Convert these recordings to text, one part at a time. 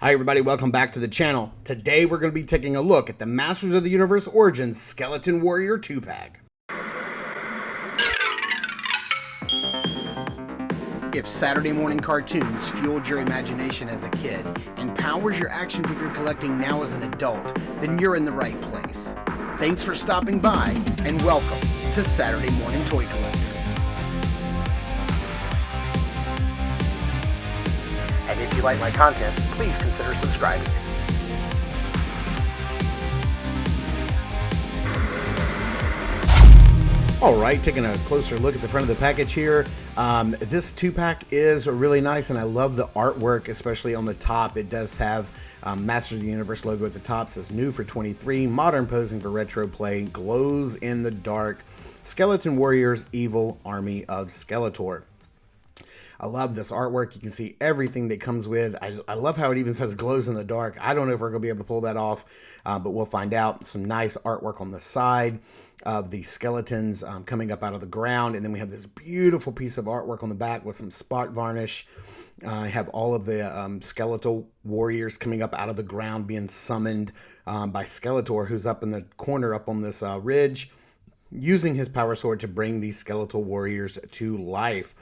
Hi everybody, welcome back to the channel. Today we're going to be taking a look at the Masters of the Universe Origins Skeleton Warrior 2-pack. If Saturday morning cartoons fueled your imagination as a kid and powers your action figure collecting now as an adult, then you're in the right place. Thanks for stopping by and welcome to Saturday Morning Toy Collector. And if you like my content, please consider subscribing. Alright, taking a closer look at the front of the package here. This 2-pack is really nice, and I love the artwork, especially on the top. It does have Masters of the Universe logo at the top. It says new for 23, modern posing for retro play, glows in the dark, Skeleton Warriors Evil Army of Skeletor. I love this artwork. You can see everything that comes with. I love how it even says glows in the dark. I don't know if we're going to be able to pull that off, but we'll find out. Some nice artwork on the side of the skeletons coming up out of the ground. And then we have this beautiful piece of artwork on the back with some spot varnish. I have all of the skeletal warriors coming up out of the ground being summoned by Skeletor, who's up in the corner up on this ridge, using his power sword to bring these skeletal warriors to life.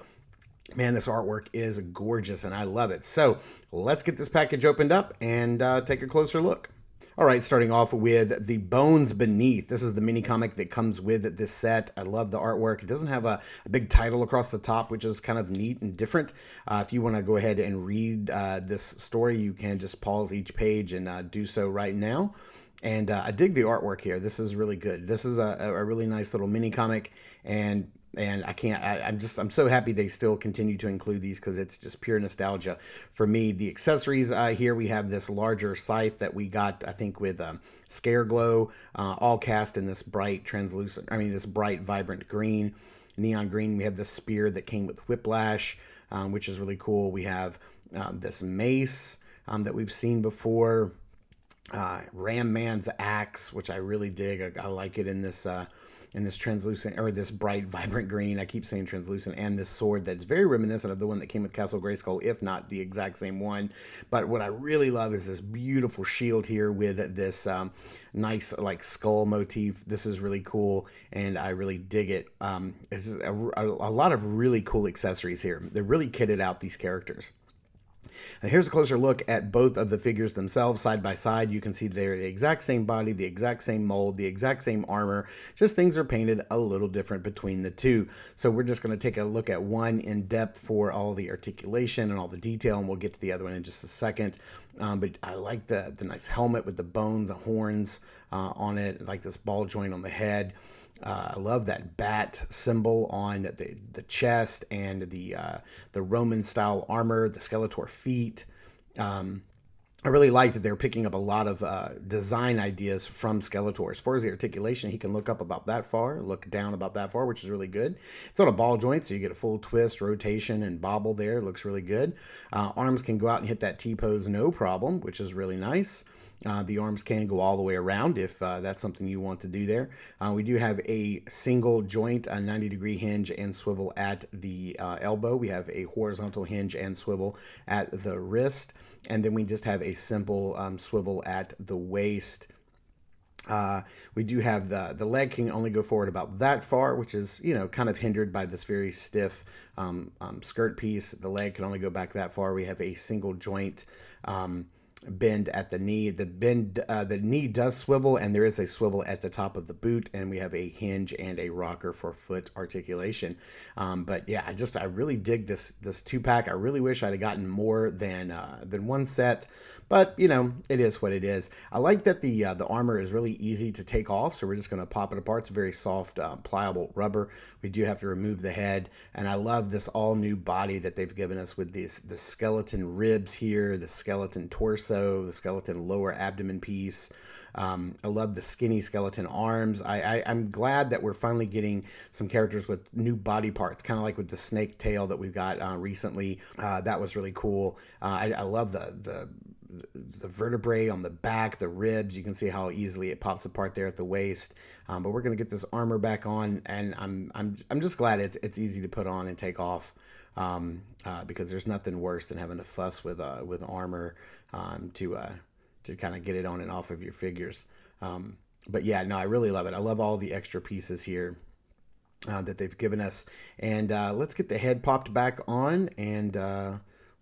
Man, this artwork is gorgeous, and I love it. So let's get this package opened up and take a closer look. All right, starting off with The Bones Beneath. This is the mini comic that comes with this set. I love the artwork. It doesn't have a big title across the top, which is kind of neat and different. If you want to go ahead and read this story, you can just pause each page and do so right now. And I dig the artwork here. This is really good. This is a really nice little mini comic, and I'm so happy they still continue to include these because it's just pure nostalgia for me. The accessories here, we have this larger scythe that we got, I think, with Scare Glow, all cast in this bright this bright vibrant green, neon green. We have this spear that came with Whiplash, which is really cool. We have this mace that we've seen before. Ram Man's axe, which I really dig. I like it in this translucent, or this bright vibrant green. I keep saying translucent. And this sword that's very reminiscent of the one that came with Castle Grayskull, if not the exact same one. But what I really love is this beautiful shield here with this nice like skull motif. This is really cool, and I really dig it. This is a lot of really cool accessories here. They're really kitted out, these characters. And here's a closer look at both of the figures themselves side by side. You can see they're the exact same body, the exact same mold, the exact same armor, just things are painted a little different between the two. So we're just going to take a look at one in depth for all the articulation and all the detail, and we'll get to the other one in just a second. But I like the nice helmet with the bones, the horns on it, like this ball joint on the head. I love that bat symbol on the chest, and the Roman style armor, the Skeletor feet. I really like that they're picking up a lot of design ideas from Skeletor. As far as the articulation, he can look up about that far, look down about that far, which is really good. It's on a ball joint, so you get a full twist, rotation, and bobble there. It looks really good. Arms can go out and hit that T-pose no problem, which is really nice. The arms can go all the way around if that's something you want to do there. We do have a single joint, a 90-degree hinge and swivel at the elbow. We have a horizontal hinge and swivel at the wrist. And then we just have a simple swivel at the waist. We do have the leg can only go forward about that far, which is, kind of hindered by this very stiff skirt piece. The leg can only go back that far. We have a single joint bend at the knee. The knee does swivel, and there is a swivel at the top of the boot, and we have a hinge and a rocker for foot articulation. But yeah, I really dig this 2-pack. I really wish I'd have gotten more than one set, but it is what it is. I like that the armor is really easy to take off, so we're just going to pop it apart. It's very soft, pliable rubber. We do have to remove the head, and I love this all new body that they've given us with the skeleton ribs here, the skeleton torso, the skeleton lower abdomen piece. I love the skinny skeleton arms. I'm glad that we're finally getting some characters with new body parts, kind of like with the snake tail that we've got recently. That was really cool. I love the vertebrae on the back, the ribs. You can see how easily it pops apart there at the waist. But we're gonna get this armor back on, and I'm just glad it's easy to put on and take off. Because there's nothing worse than having to fuss with armor to kind of get it on and off of your figures. But yeah, no, I really love it. I love all the extra pieces here that they've given us. And let's get the head popped back on, and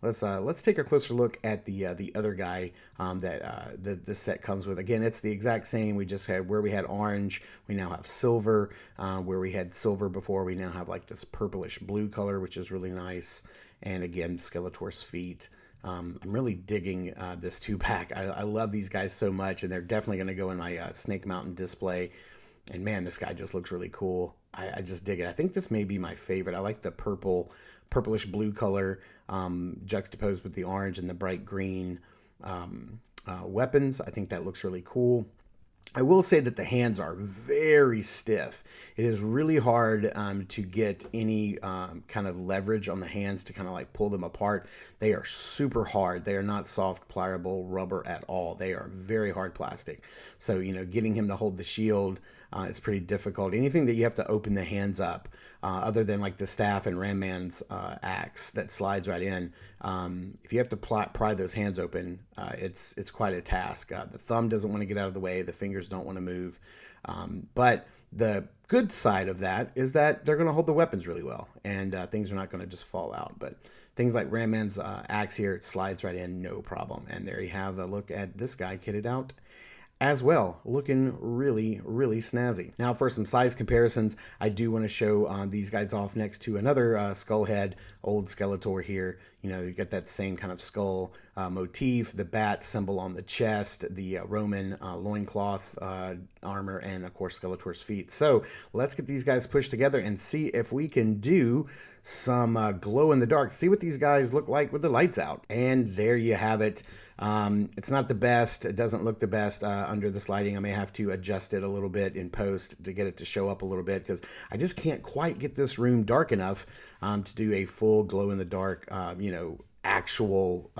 let's take a closer look at the other guy that the set comes with. Again, it's the exact same. We just had, where we had orange, we now have silver. Where we had silver before, we now have like this purplish blue color, which is really nice. And again, Skeletor's feet. I'm really digging this 2-pack. I love these guys so much, and they're definitely going to go in my Snake Mountain display. And man, this guy just looks really cool. I just dig it. I think this may be my favorite. I like the purplish blue color juxtaposed with the orange and the bright green weapons. I think that looks really cool. I will say that the hands are very stiff. It is really hard to get any kind of leverage on the hands to kind of like pull them apart. They are super hard. They are not soft, pliable rubber at all. They are very hard plastic. So, you know, getting him to hold the shield is pretty difficult. Anything that you have to open the hands up, other than like the staff and Ram Man's axe that slides right in, if you have to pry those hands open, it's quite a task. The thumb doesn't want to get out of the way. The fingers don't want to move. But the good side of that is that they're going to hold the weapons really well, and things are not going to just fall out. But things like Ram Man's axe here, it slides right in, no problem. And there you have a look at this guy kitted out as well, looking really, really snazzy. Now for some size comparisons, I do want to show these guys off next to another skull head, old Skeletor here. You know, you get that same kind of skull motif, the bat symbol on the chest, the Roman loincloth armor, and of course Skeletor's feet. So let's get these guys pushed together and see if we can do some glow in the dark. See what these guys look like with the lights out. And there you have it. It's not the best. It doesn't look the best under this lighting. I may have to adjust it a little bit in post to get it to show up a little bit, because I just can't quite get this room dark enough to do a full glow in the dark, you know, actual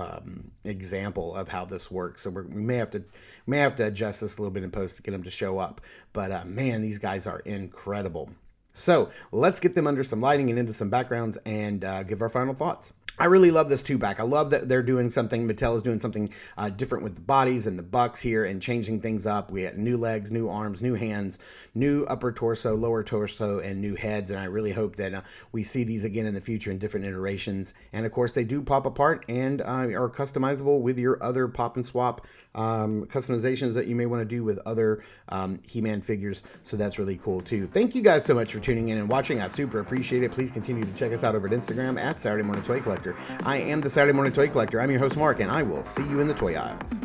example of how this works. So we may have to adjust this a little bit in post to get them to show up. But man, these guys are incredible. So let's get them under some lighting and into some backgrounds and give our final thoughts. I really love this 2-pack. I love that they're doing something, Mattel is doing something different with the bodies and the bucks here and changing things up. We had new legs, new arms, new hands, new upper torso, lower torso, and new heads. And I really hope that we see these again in the future in different iterations. And of course, they do pop apart and are customizable with your other pop and swap customizations that you may want to do with other He-Man figures. So that's really cool too. Thank you guys so much for tuning in and watching. I super appreciate it. Please continue to check us out over at Instagram at Saturday Morning Toy Collector. I am the Saturday Morning Toy Collector. I'm your host, Mark, and I will see you in the toy aisles.